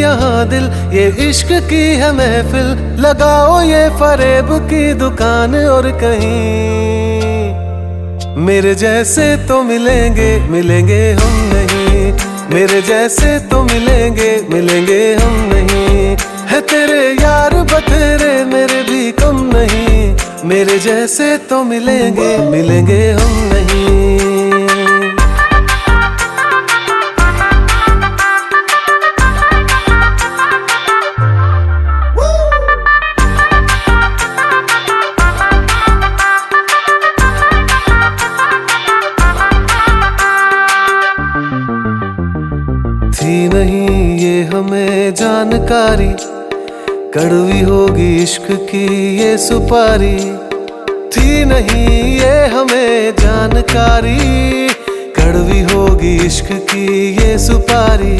यहाँ दिल, ये इश्क की है महफिल। लगाओ ये फरेब की दुकान और कहीं मेरे जैसे तो मिलेंगे, मिलेंगे हम नहीं। मेरे जैसे तो मिलेंगे, मिलेंगे हम नहीं। है तेरे यार बतेरे, मेरे भी कम नहीं। मेरे जैसे तो मिलेंगे, मिलेंगे हम नहीं। थी नहीं ये हमें जानकारी, कड़वी होगी इश्क की ये सुपारी। थी नहीं ये हमें जानकारी, कड़वी होगी इश्क की ये सुपारी।